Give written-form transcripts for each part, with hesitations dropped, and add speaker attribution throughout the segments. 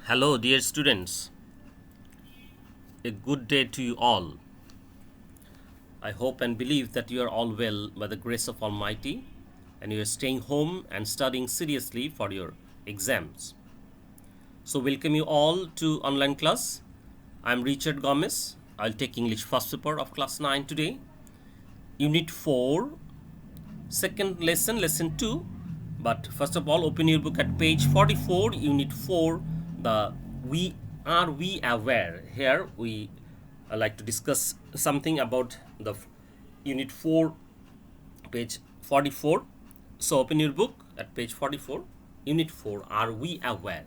Speaker 1: Hello, dear students. A good day to you all. I hope and believe that you are all well by the grace of Almighty and you are staying home and studying seriously for your exams. So, welcome you all to online class. I am Richard Gomez. I'll take English first paper of class 9 today. Unit 4, second lesson, lesson 2. But first of all, open your book at page 44, unit 4, the we aware. Here we like to discuss something about the unit 4, page 44. So open your book at page 44, unit 4, are we aware?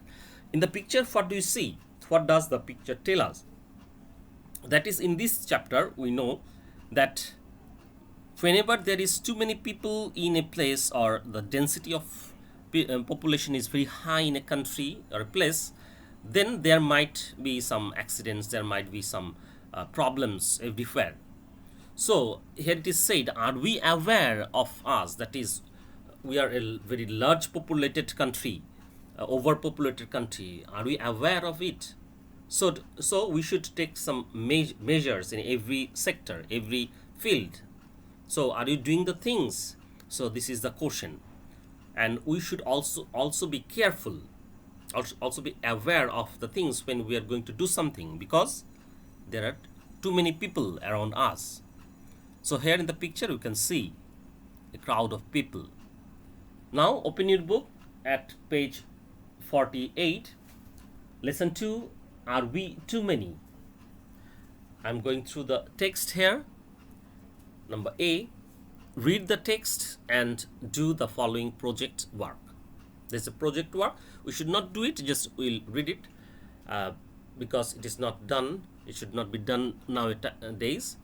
Speaker 1: In the picture, what do you see? What does the picture tell us? That is, in this chapter, we know that whenever there is too many people in a place, or the density of population is very high in a country or a place, then there might be some accidents, there might be some problems everywhere. So here it is said, are we aware of us? That is, we are a very large populated country, overpopulated country. Are we aware of it? So we should take some measures in every sector, every field. So are you doing the things? So this is the question, and we should also be careful, also be aware of the things when we are going to do something, because there are too many people around us. So here in the picture you can see a crowd of people. Now open your book at page 48, lesson 2, are we too many? I'm going through the text here. Number A, read the text and do the following project work. There's a project work. We should not do it, just we'll read it because it is not done. It should not be done nowadays.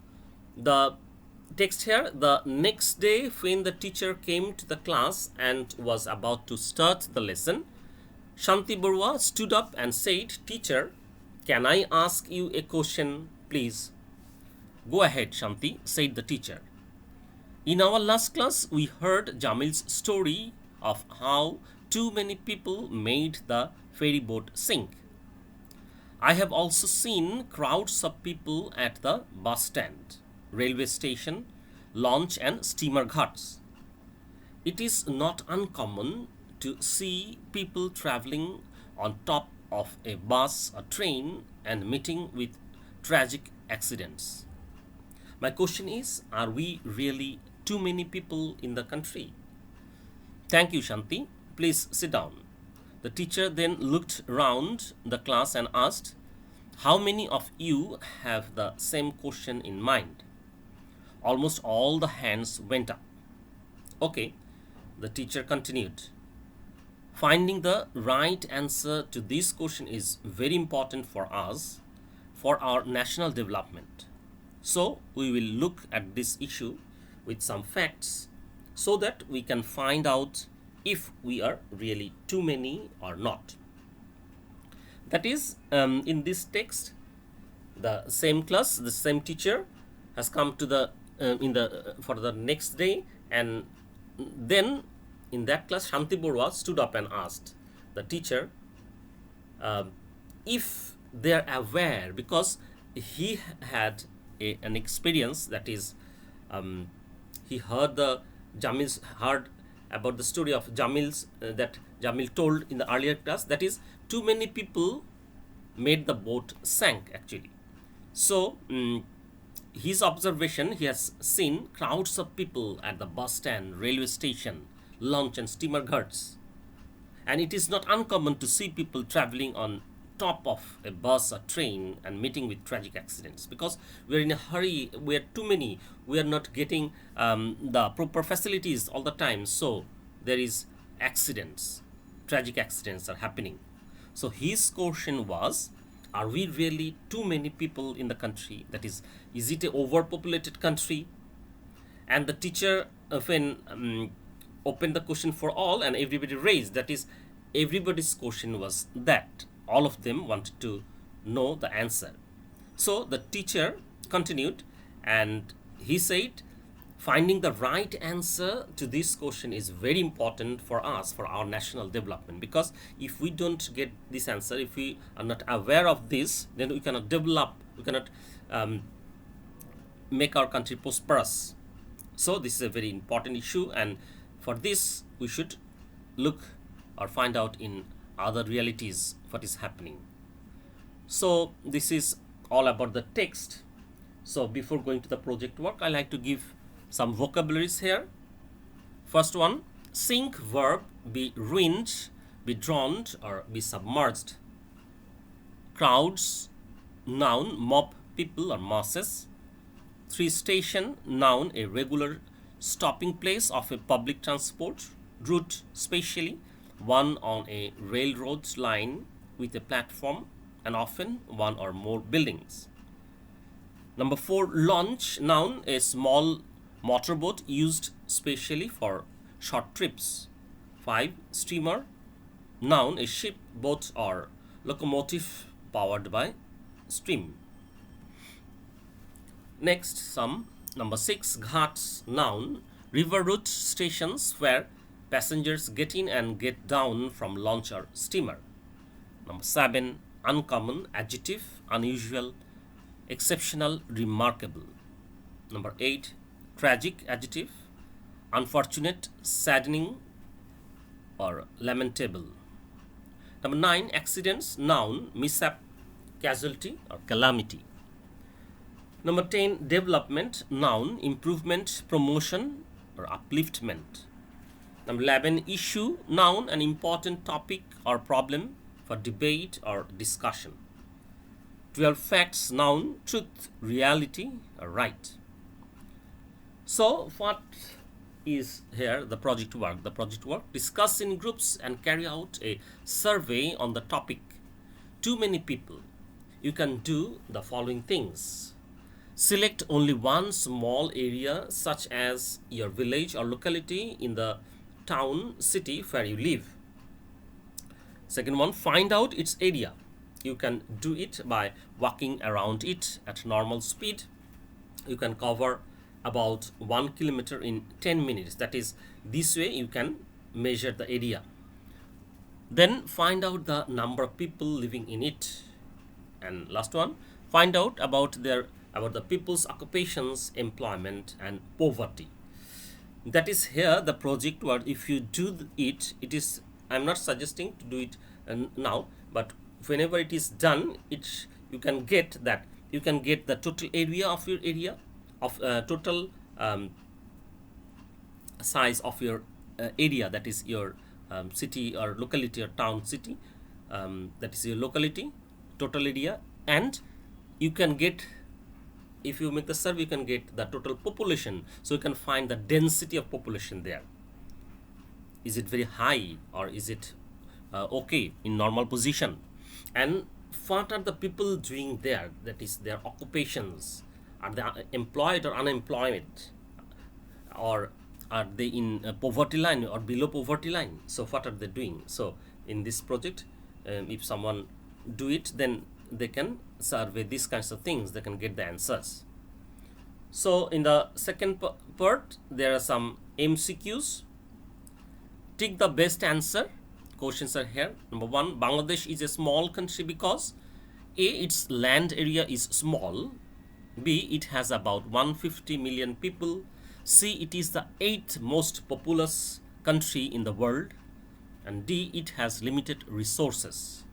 Speaker 1: The text here, the next day when the teacher came to the class and was about to start the lesson, Shanti Barua stood up and said, "Teacher, can I ask you a question, please?" "Go ahead, Shanti," said the teacher. "In our last class, we heard Jamil's story of how too many people made the ferry boat sink. I have also seen crowds of people at the bus stand, railway station, launch and steamer ghats. It is not uncommon to see people traveling on top of a bus or train and meeting with tragic accidents. My question is, are we really too many people in the country?" "Thank you, Shanti. Please sit down." The teacher then looked round the class and asked, "How many of you have the same question in mind?" Almost all the hands went up. "Okay," the teacher continued. "Finding the right answer to this question is very important for us, for our national development. So we will look at this issue with some facts so that we can find out if we are really too many or not." That is, in this text, the same class, the same teacher has come to the for the next day, and then in that class, Shanti Borwa stood up and asked the teacher if they are aware, because he had an experience, that is, he heard about the story of Jamil's that Jamil told in the earlier class, that is, too many people made the boat sank actually. So his observation, he has seen crowds of people at the bus stand, railway station, launch and steamer ghats, and it is not uncommon to see people traveling on top of a bus or train and meeting with tragic accidents, because we are in a hurry, we are too many, we are not getting the proper facilities all the time, so there is accidents, tragic accidents are happening. So his question was, are we really too many people in the country? That is it a overpopulated country? And the teacher, when opened the question for all, and everybody raised, that is, everybody's question was that all of them wanted to know the answer. So the teacher continued and he said, finding the right answer to this question is very important for us, for our national development, because if we don't get this answer, if we are not aware of this, then we cannot develop, we cannot make our country prosperous. So this is a very important issue, and for this we should look or find out in other realities what is happening. So this is all about the text. So before going to the project work, I like to give some vocabularies here. First one, sink verb, be ruined, be drowned, or be submerged. Crowds, noun, mob, people or masses. 3, station, noun, a regular stopping place of a public transport route, specially one on a railroad line with a platform and often one or more buildings. Number 4, launch, noun, a small motorboat used specially for short trips. 5, steamer, noun, a ship, boat or locomotive powered by steam. Next, some. Number 6, ghats, noun, river route stations where passengers get in and get down from launch or steamer. Number 7, uncommon, adjective, unusual, exceptional, remarkable. Number 8, tragic, adjective, unfortunate, saddening, or lamentable. Number 9, accidents, noun, mishap, casualty, or calamity. Number 10, development, noun, improvement, promotion, or upliftment. Number 11, issue, noun, an important topic or problem for debate or discussion. 12, facts, noun, truth, reality, or right. So what is here the project work? The project work, discuss in groups and carry out a survey on the topic. Too many people. You can do the following things. Select only one small area such as your village or locality in the town, city where you live. Second one, find out its area. You can do it by walking around it at normal speed. You can cover about 1 kilometer in 10 minutes. That is, this way you can measure the area. Then find out the number of people living in it. And last one, find out about the people's occupations, employment, and poverty. That is here the project work. If you do it, it is, I'm not suggesting to do it now, but whenever it is done, you can get the total area of your area, of total size of your area, that is your city or locality or town, city, that is your locality, total area, and you can get, if you make the survey, you can get the total population. So you can find the density of population there. Is it very high or is it okay in normal position? And what are the people doing there? That is their occupations. Are they employed or unemployed? Or are they in poverty line or below poverty line? So what are they doing? So in this project, if someone do it, then they can survey these kinds of things, they can get the answers. So in the second part, there are some MCQs. Take the best answer. Questions are here. Number 1, Bangladesh is a small country because A, its land area is small, B, it has about 150 million people, C, it is the 8th most populous country in the world, and D, it has limited resources.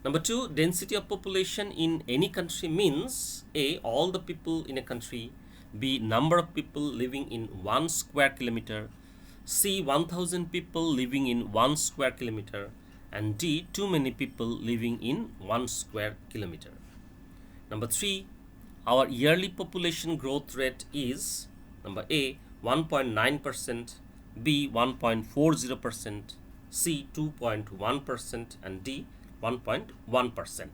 Speaker 1: Number 2, density of population in any country means A, all the people in a country, B, number of people living in 1 square kilometer, C, 1000 people living in 1 square kilometer, and D, too many people living in 1 square kilometer. Number 3, our yearly population growth rate is number A, 1.9%, B, 1.40%, C, 2.1%, and D, 1.1%.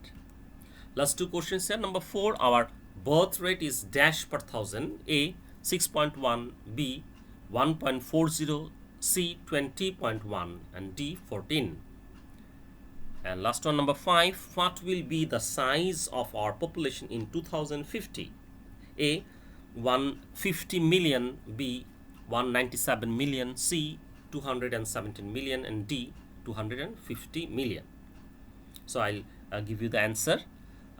Speaker 1: Last two questions here. Number 4, our birth rate is dash per thousand. A, 6.1, B, 1.40, C, 20.1, and D, 14. And last one, number 5, what will be the size of our population in 2050? A, 150 million, B 197 million, C 217 million, and D 250 million. So I'll give you the answer.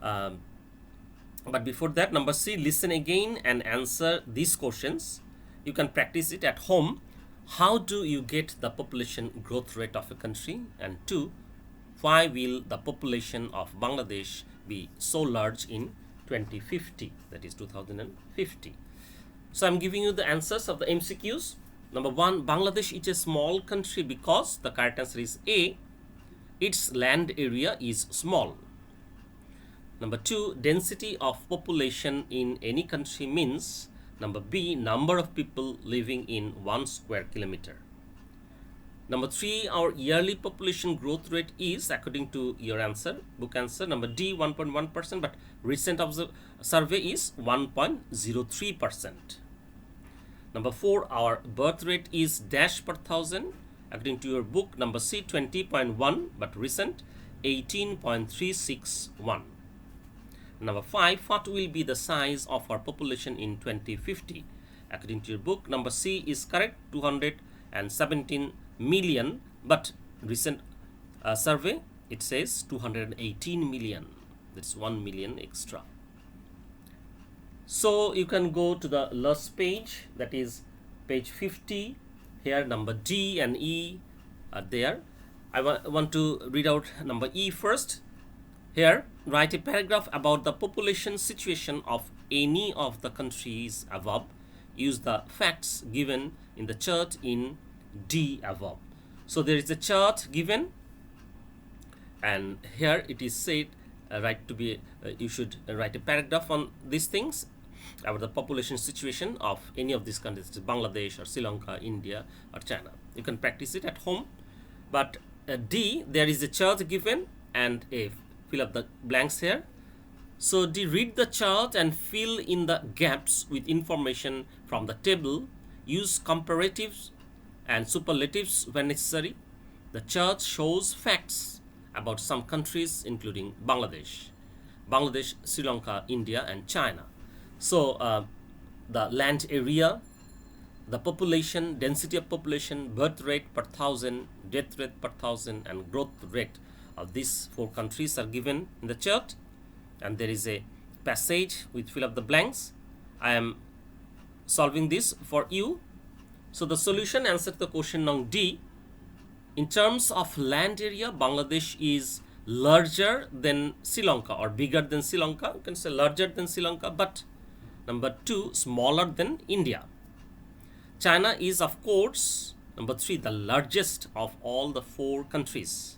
Speaker 1: But before that, number C, listen again and answer these questions. You can practice it at home. How do you get the population growth rate of a country? And 2, why will the population of Bangladesh be so large in 2050, that is 2050? So I'm giving you the answers of the MCQs. Number 1, Bangladesh is a small country because the correct answer is A, its land area is small. Number 2, density of population in any country means, number B, number of people living in 1 square kilometer. Number 3, our yearly population growth rate is, according to your answer, book answer, number D, 1.1%, but recent survey is 1.03%. Number 4, our birth rate is dash per thousand, according to your book, number C, 20.1, but recent 18.361. Number 5, what will be the size of our population in 2050? According to your book, number C is correct, 217 million, but recent survey, it says 218 million. That's 1 million extra. So you can go to the last page, that is page 50. Here number D and E are there. I want to read out number E first. Here, write a paragraph about the population situation of any of the countries above. Use the facts given in the chart in D above. So there is a chart given, and here it is said you should write a paragraph on these things about the population situation of any of these countries, Bangladesh or Sri Lanka, India or China. You can practice it at home. But D, there is a chart given and fill up the blanks here. So D, read the chart and fill in the gaps with information from the table. Use comparatives and superlatives when necessary. The chart shows facts about some countries including Bangladesh, Sri Lanka, India and China. So the land area, the population, density of population, birth rate per thousand, death rate per thousand and growth rate of these 4 countries are given in the chart, and there is a passage with fill up the blanks. I am solving this for you. So the solution, answer to the question on D. In terms of land area, Bangladesh is larger than Sri Lanka or bigger than Sri Lanka. You can say larger than Sri Lanka, but number 2, smaller than India. China is, of course, number 3, the largest of all the 4 countries.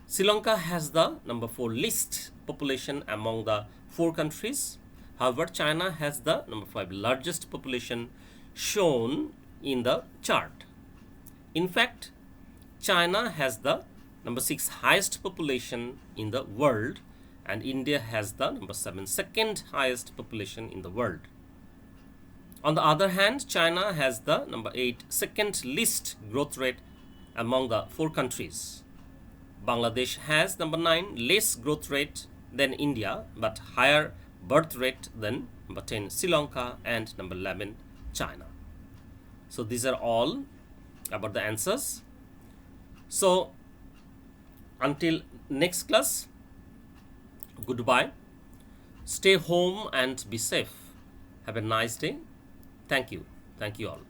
Speaker 1: Sri Lanka has the number 4 least population among the 4 countries. However, China has the number 5 largest population shown in the chart. In fact, China has the number 6 highest population in the world, and India has the number 7 second highest population in the world. On the other hand, China has the number 8 second least growth rate among the 4 countries. Bangladesh has number 9 less growth rate than India, but higher birth rate than number 10 Sri Lanka and number 11 China. So these are all about the answers. So until next class, goodbye. Stay home and be safe. Have a nice day. Thank you. Thank you all.